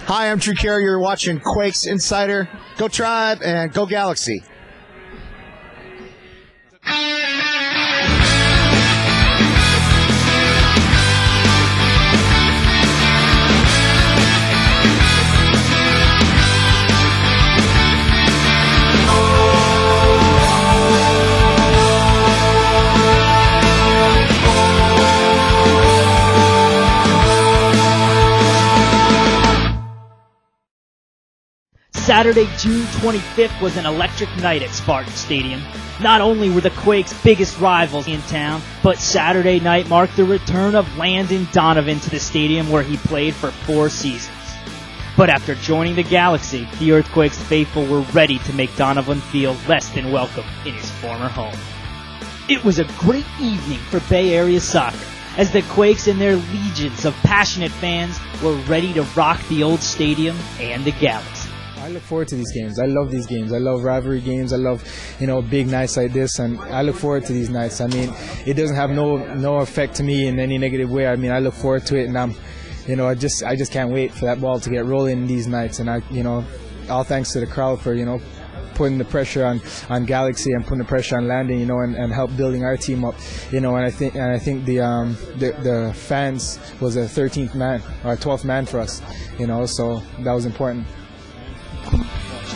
Hi, I'm Drew Carey. You're watching Quakes Insider. Go Tribe and go Galaxy. Saturday, June 25th was an electric night at Spartan Stadium. Not only were the Quakes' biggest rivals in town, but Saturday night marked the return of Landon Donovan to the stadium where he played for 4 seasons. But after joining the Galaxy, the Earthquakes faithful were ready to make Donovan feel less than welcome in his former home. It was a great evening for Bay Area soccer, as the Quakes and their legions of passionate fans were ready to rock the old stadium and the Galaxy. I look forward to these games. I love these games. I love rivalry games. I love, big nights like this, and I look forward to these nights. I mean, it doesn't have no effect to me in any negative way. I mean, I look forward to it, and I just can't wait for that ball to get rolling in these nights. And all thanks to the crowd for putting the pressure on Galaxy and putting the pressure on Landon, and help building our team up, and I think the fans was a 13th man or 12th man for us, so that was important.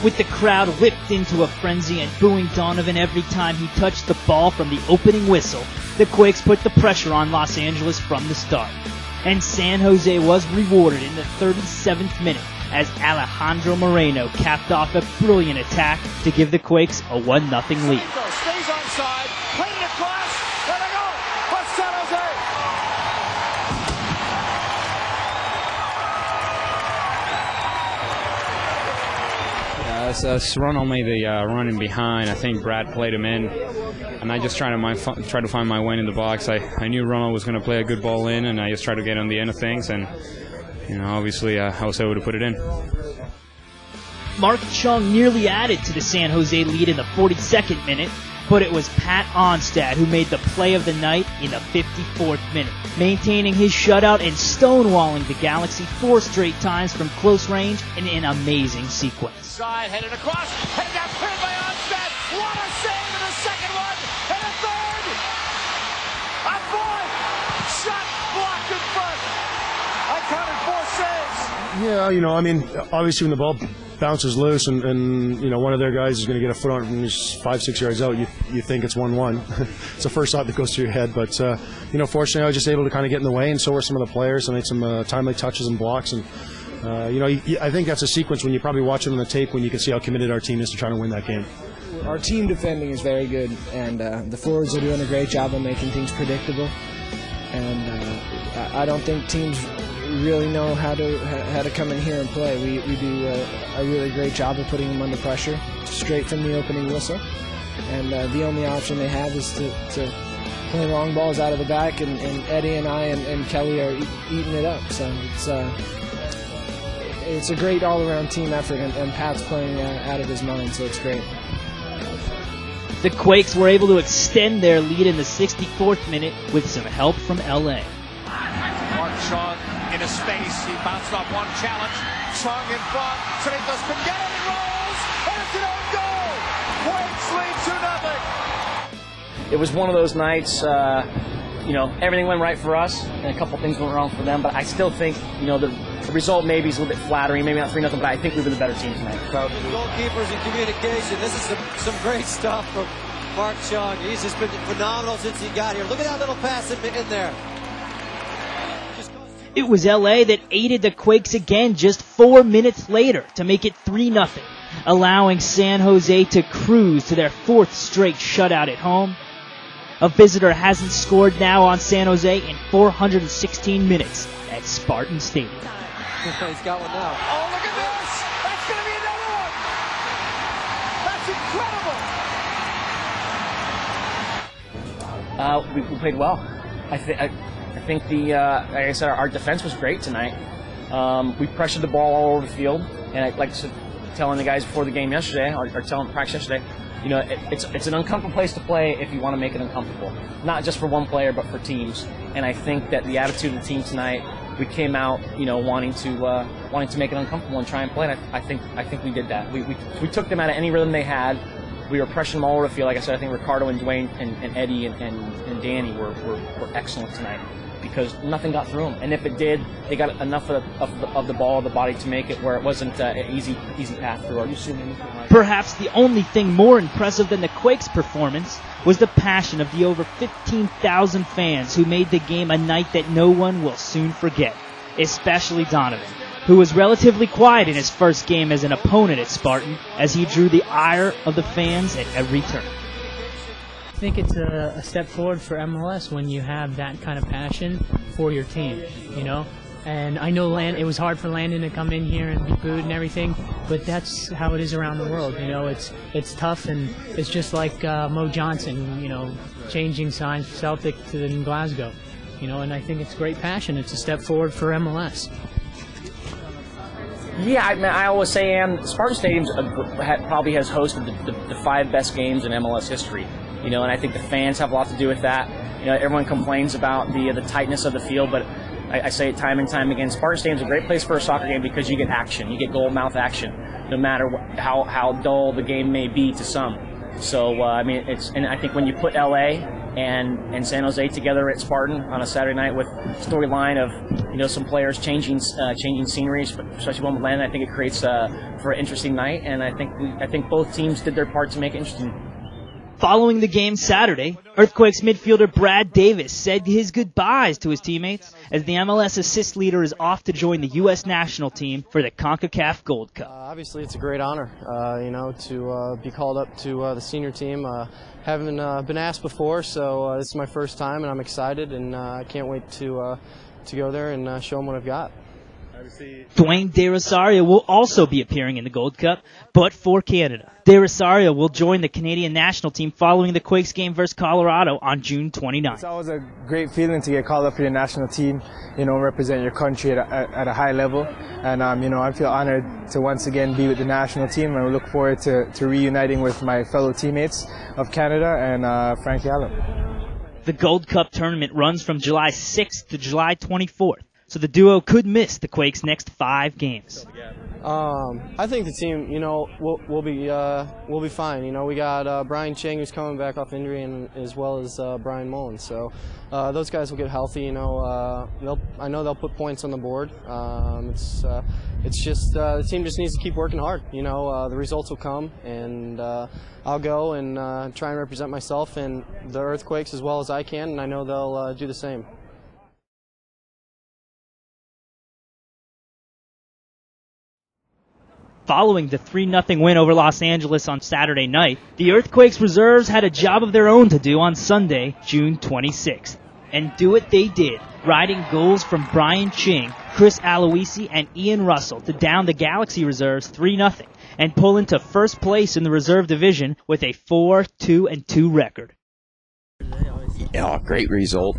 With the crowd whipped into a frenzy and booing Donovan every time he touched the ball from the opening whistle, the Quakes put the pressure on Los Angeles from the start. And San Jose was rewarded in the 37th minute as Alejandro Moreno capped off a brilliant attack to give the Quakes a 1-0 lead. Stays onside, played it across, there they go, for San Jose! Serrano made the run in behind. I think Brad played him in, and I just tried to find my way in the box. I knew Romo was going to play a good ball in, and I just tried to get on the end of things, and obviously I was able to put it in. Mark Chung nearly added to the San Jose lead in the 42nd minute, but it was Pat Onstad who made the play of the night in the 54th minute, maintaining his shutout and stonewalling the Galaxy 4 straight times from close range in an amazing sequence. Side, headed across, headed down, cleared by Onstad. What a save in the second one, and a third! A fourth! Shot blocked in front. I counted 4 saves. Yeah, obviously when the ball bounces loose and one of their guys is going to get a foot on it and he's 5-6 yards out, you think it's 1-1. It's the first thought that goes through your head. But fortunately, I was just able to kind of get in the way, and so were some of the players. I made some timely touches and blocks, and I think that's a sequence when you probably watch it on the tape when you can see how committed our team is to trying to win that game. Our team defending is very good, and the forwards are doing a great job of making things predictable. And I don't think teams really know how to come in here and play. We do a really great job of putting them under pressure straight from the opening whistle, and the only option they have is to play long balls out of the back, and Eddie and I and Kelly are eating it up. So it's a great all-around team effort, and Pat's playing out of his mind, so it's great. The Quakes were able to extend their lead in the 64th minute with some help from L.A. Mark Chung in a space, he bounced off one challenge. Chung in front, Cerritos can get it, and rolls, and it's an own goal! Quakes lead 2-0. It was one of those nights, everything went right for us, and a couple things went wrong for them, but I still think, the result maybe is a little bit flattering, maybe not 3-0, but I think we've been the better team tonight. Goalkeepers and communication, this is some great stuff from Mark Chung. He's just been phenomenal since he got here. Look at that little pass in there. It was L.A. that aided the Quakes again just 4 minutes later to make it 3-0, allowing San Jose to cruise to their 4th straight shutout at home. A visitor hasn't scored now on San Jose in 416 minutes at Spartan Stadium. He's got one now. Oh, look at this! That's going to be another one! That's incredible! We played well. I think like I said, our defense was great tonight. We pressured the ball all over the field, and I like telling the guys before the game yesterday, or telling practice yesterday, it's an uncomfortable place to play if you want to make it uncomfortable. Not just for one player, but for teams. And I think that the attitude of the team tonight we came out, wanting to make it uncomfortable and try and play. And I think we did that. We took them out of any rhythm they had. We were pressuring them all over the field. Like I said, I think Ricardo and Dwayne and Eddie and Danny were excellent tonight because nothing got through them. And if it did, they got enough of the ball, the body to make it where it wasn't an easy path through. Are you seeing anything like that? Perhaps the only thing more impressive than the Quakes' performance was the passion of the over 15,000 fans who made the game a night that no one will soon forget, especially Donovan, who was relatively quiet in his first game as an opponent at Spartan as he drew the ire of the fans at every turn. I think it's a step forward for MLS when you have that kind of passion for your team, And I know it was hard for Landon to come in here and be booed and everything, but that's how it is around the world. It's tough, and it's just like Mo Johnson, changing signs from Celtic to Glasgow, and I think it's great passion. It's a step forward for MLS. Yeah, I always say, Spartan Stadium probably has hosted the 5 best games in MLS history. And I think the fans have a lot to do with that. Everyone complains about the tightness of the field, but I say it time and time again, Spartan Stadium is a great place for a soccer game because you get action. You get goal-mouth action, no matter how dull the game may be to some. So, and I think when you put LA and San Jose together at Spartan on a Saturday night with storyline of, some players changing scenery, especially one with Landon, I think it creates for an interesting night, and I think both teams did their part to make it interesting. Following the game Saturday, Earthquakes midfielder Brad Davis said his goodbyes to his teammates as the MLS assist leader is off to join the U.S. national team for the CONCACAF Gold Cup. Obviously, it's a great honor, to be called up to the senior team. Haven't been asked before, so this is my first time, and I'm excited, and I can't wait to go there and show them what I've got. Dwayne De Rosario will also be appearing in the Gold Cup, but for Canada. De Rosario will join the Canadian national team following the Quakes game versus Colorado on June 29th. It's always a great feeling to get called up for your national team, represent your country at a high level. And, I feel honored to once again be with the national team, and we look forward to reuniting with my fellow teammates of Canada and Frankie Allen. The Gold Cup tournament runs from July 6th to July 24th. So the duo could miss the Quakes' next 5 games. I think the team, we'll be fine. We got Brian Chang, who's coming back off injury, and as well as Brian Mullins. So those guys will get healthy. I know they'll put points on the board. It's just the team just needs to keep working hard. The results will come, and I'll go and try and represent myself and the Earthquakes as well as I can, and I know they'll do the same. Following the 3-0 win over Los Angeles on Saturday night, the Earthquakes Reserves had a job of their own to do on Sunday, June 26th. And do it they did, riding goals from Brian Ching, Chris Aloisi, and Ian Russell to down the Galaxy Reserves 3-0 and pull into first place in the reserve division with a 4-2-2 record. Great result.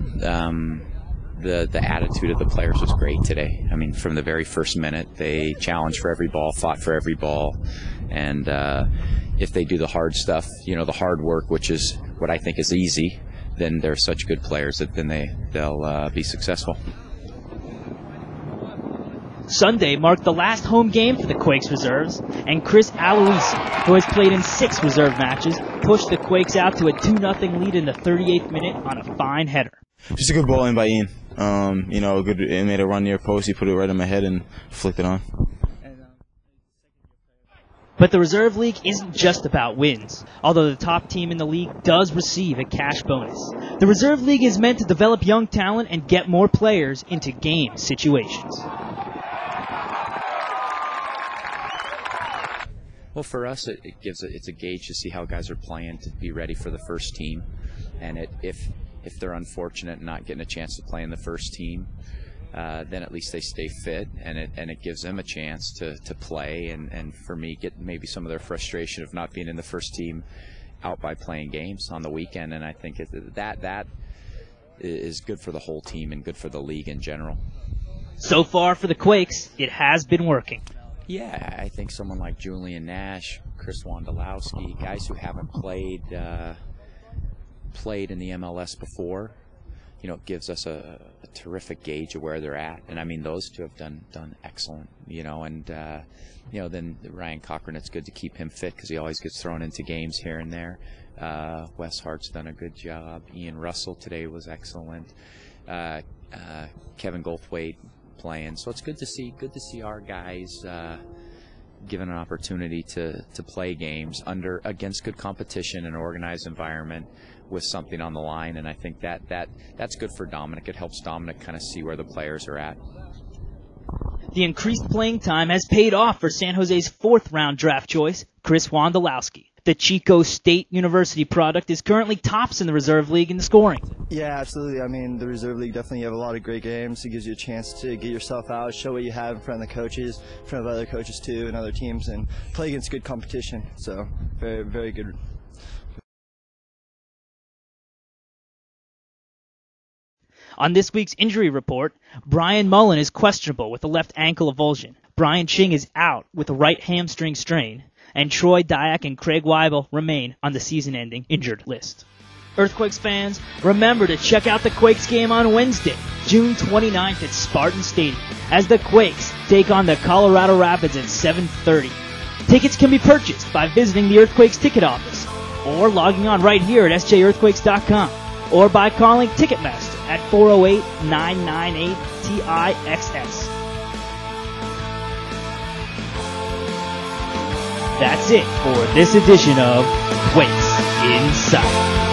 The attitude of the players was great today. From the very first minute, they challenged for every ball, fought for every ball, and if they do the hard stuff, the hard work, which is what I think is easy, then they're such good players that then they'll be successful. Sunday marked the last home game for the Quakes Reserves, and Chris Aloisi, who has played in 6 reserve matches, pushed the Quakes out to a 2-0 lead in the 38th minute on a fine header. Just a good ball in by Ian. It made a run near post. He put it right on my head and flicked it on. But the Reserve League isn't just about wins, although the top team in the league does receive a cash bonus. The Reserve League is meant to develop young talent and get more players into game situations. Well, for us, it's a gauge to see how guys are playing to be ready for the first team, and if they're unfortunate and not getting a chance to play in the first team, then at least they stay fit, and it gives them a chance to play, and for me, get maybe some of their frustration of not being in the first team out by playing games on the weekend, and I think that is good for the whole team and good for the league in general. So far for the Quakes, it has been working. Yeah, I think someone like Julian Nash, Chris Wondolowski, guys who haven't played in the MLS before, it gives us a terrific gauge of where they're at. And I mean, those two have done excellent, and then Ryan Cochran, it's good to keep him fit because he always gets thrown into games here and there. Wes Hart's done a good job. Ian Russell today was excellent. Kevin Goldthwait playing, so it's good to see our guys given an opportunity to play games against good competition and an organized environment with something on the line. And I think that's good for Dominic. It helps Dominic kind of see where the players are at. The increased playing time has paid off for San Jose's fourth-round draft choice, Chris Wondolowski. The Chico State University product is currently tops in the Reserve League in the scoring. Yeah, absolutely. I mean, the Reserve League, definitely you have a lot of great games. It gives you a chance to get yourself out, show what you have in front of the coaches, in front of other coaches too, and other teams, and play against good competition. So, very, very good. On this week's injury report, Brian Mullen is questionable with a left ankle avulsion. Brian Ching is out with a right hamstring strain. And Troy Dyack and Craig Weibel remain on the season-ending injured list. Earthquakes fans, remember to check out the Quakes game on Wednesday, June 29th at Spartan Stadium, as the Quakes take on the Colorado Rapids at 7:30. Tickets can be purchased by visiting the Earthquakes ticket office, or logging on right here at sjearthquakes.com, or by calling Ticketmaster at 408-998-TIXS. That's it for this edition of Quakes Inside.